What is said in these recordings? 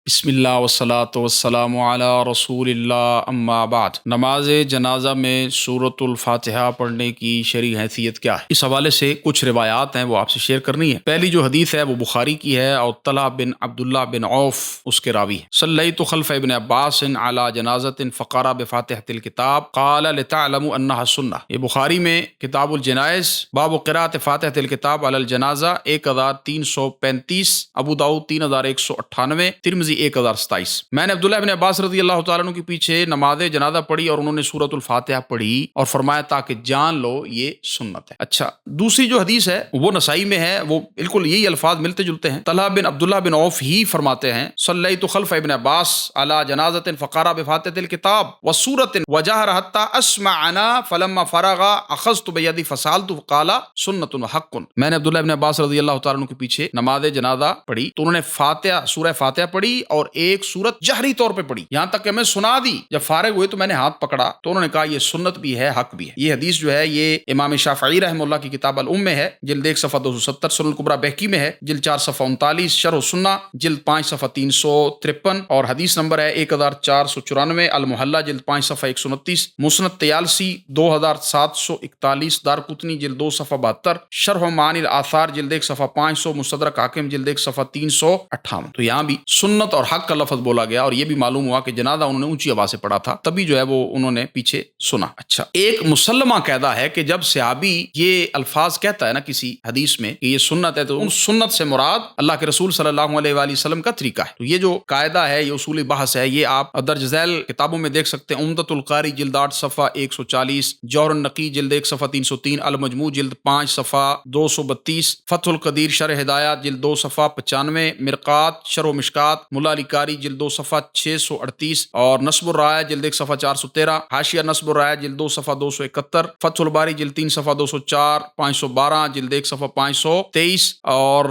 بسم اللہ والصلاۃ والسلام علی رسول اللہ اما بعد۔ نماز جنازہ میں سورۃ الفاتحہ پڑھنے کی شرعی حیثیت کیا ہے؟ اس حوالے سے کچھ روایات ہیں وہ آپ سے شیئر کرنی ہے۔ پہلی جو حدیث ہے وہ بخاری کی ہے اور طلحہ بن عبداللہ بن عوف اس کے راوی ہیں۔ صلیت خلف ابن عباس علی جنازۃ فقرأ بفاتحۃ الکتاب قال لتعلموا انها سنہ۔ یہ بخاری میں کتاب الجنائز باب قراءۃ فاتحۃ الکتاب علی الجنازہ 1335، ابو داؤد 3198، ترمذی 1027۔ میں نے عبداللہ بن عباس رضی اللہ تعالیٰ عنہ کے پیچھے نماز جنازہ پڑھی اور انہوں نے سورۃ الفاتحہ پڑھی اور فرمایا تاکہ جان لو یہ سنت ہے۔ اچھا، دوسری جو حدیث ہے وہ نسائی میں ہے، وہ بالکل یہی الفاظ ملتے جلتے ہیں۔ طلحہ بن عبداللہ بن عوف ہی فرماتے ہیں صلیت خلف ابن عباس علی جنازۃ فقرأ بفاتحۃ الکتاب وسورۃ وجہر حتی اسمع انا فلما فرغ اخذت بیدی فسالت قال سنت وحق۔ میں نے عبداللہ بن عباس رضی اللہ تعالیٰ عنہ کے پیچھے نماز جنازہ پڑھی تو انہوں نے فاتحہ سورہ فاتحہ پڑھی اور ایک سورت جہری طور پہ پڑھی، یہاں تک کہ میں سنا دی۔ جب فارغ ہوئے تو میں نے ہاتھ پکڑا تو انہوں نے کہا یہ سنت بھی ہے، حق بھی ہے۔ یہ حدیث جو ہے یہ امام شافعی رحمہ اللہ کی کتاب الام میں ہے، جلد 1 صفحہ 270، سنن الکبریٰ بہقی میں ہے جلد 4 صفحہ 39، شرح السنہ جلد 5 صفحہ 353 اور حدیث نمبر ہے 1494، المحلہ جلد 5 صفحہ 129، مسند طیالسی 2741، دارقطنی جلد 2 صفحہ 72، شرح معانی الاثار جلد 1 صفحہ 500، مستدرک حاکم جلد 1 صفحہ 358۔ تو یہاں بھی سنت اور حق کا لفظ بولا گیا اور یہ بھی معلوم ہوا کہ جنازہ انہوں نے اونچی آواز سے پڑھا تھا، تبھی جو ہے وہ انہوں نے پیچھے سنا۔ اچھا، ایک مسلمہ قاعدہ ہے کہ جب صحابی یہ الفاذ کہتا ہے نا کسی حدیث میں کہ یہ سنت ہے تو ان سنت سے مراد اللہ کے رسول صلی اللہ علیہ وآلہ وسلم کا طریقہ ہے۔ تو یہ جو قاعدہ ہے، یہ اصولی بحث ہے، یہ آپ درج ذیل کتابوں میں دیکھ سکتے ہیں۔ عمدۃ القاری جلد 8 صفحہ 140، جوہر النقی جلد 1 صفحہ 303، المجموع جلد 5 صفحہ 232، فتح القدیر شرح ہدایات جلد 2 صفحہ 95، مرقات شرح مشکات ملا علی قاری جلد 2 صفحہ 638 اور نصب الرایہ جلد 1 صفحہ 413، حاشیہ نصب الرایہ جلد 2 صفحہ 271، فتح الباری جلد 3 صفحہ 204، 512 جلد 1 صفحہ 523 اور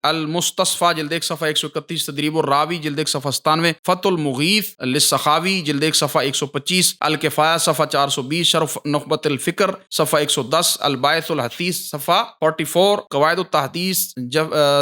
المستصفى جلد 1 صفحہ 131، تدریب الراوی جلد 1 صفحہ 97، فتح المغیث للسخاوی جلد 1 صفحہ 125، الکفایہ صفحہ 420، شرف نخبۃ الفکر صفحہ 110، الباعث الحدیث صفحہ 44، قواعد التحدیث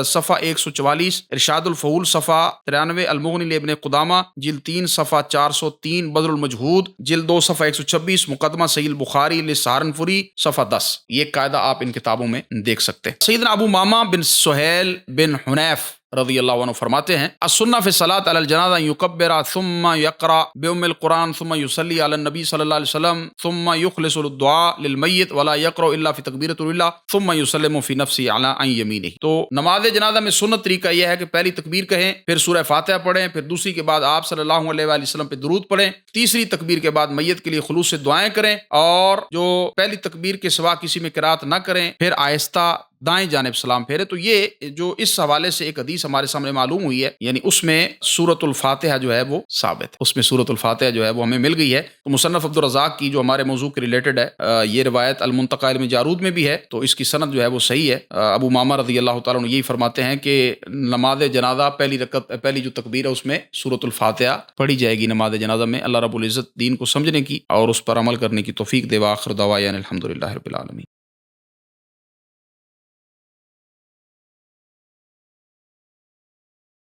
صفحہ 144، ارشاد الفہول صفحہ 93، المغنی لابن قدامہ جلد 3 صفحہ 403، بدر المجہود جلد 2 صفحہ 126، مقدمہ صحیح البخاری لسہارنفری صفحہ 10۔ یہ قاعدہ آپ ان کتابوں میں دیکھ سکتے ہیں۔ سیدنا ابو مامہ بن سہیل بن حنیف رضی اللہ عنہ فرماتے ہیں السنہ فی الصلاۃ علی الجنازہ یکبر ثم یقرأ بام القرآن ثم یصلی علی النبی صلی اللہ علیہ وسلم ثم یخلص الدعاء للمیت ولا یقرأ الا فی تکبیرۃ الاولیٰ ثم یسلم فی نفسہ علی عن یمینہ۔ تو نماز جنازہ میں سنت طریقہ یہ ہے کہ پہلی تکبیر کہیں، پھر سورہ فاتحہ پڑھیں، پھر دوسری کے بعد آپ صلی اللہ علیہ وآلہ وسلم پہ درود پڑھیں، تیسری تکبیر کے بعد میت کے لیے خلوص سے دعائیں کریں اور جو پہلی تکبیر کے سوا کسی میں قرات نہ کریں، پھر آہستہ دائیں جانب سلام پھیرے۔ تو یہ جو اس حوالے سے ایک حدیث ہمارے سامنے معلوم ہوئی ہے، یعنی اس میں سورۃ الفاتحہ جو ہے وہ ثابت ہے، اس میں سورۃ الفاتحہ جو ہے وہ ہمیں مل گئی ہے۔ تو مصنف عبدالرزاق کی جو ہمارے موضوع کے ریلیٹڈ ہے، یہ روایت المنتقى علم جارود میں بھی ہے، تو اس کی سند جو ہے وہ صحیح ہے۔ ابو مامہ رضی اللہ تعالیٰ عنہ یہی فرماتے ہیں کہ نماز جنازہ پہلی جو تکبیر ہے اس میں سورۃ الفاتحہ پڑھی جائے گی نماز جنازہ میں۔ اللہ رب العزت دین کو سمجھنے کی اور اس پر عمل کرنے کی توفیق دے۔ وآخر دعوانا الحمدللہ رب العالمین۔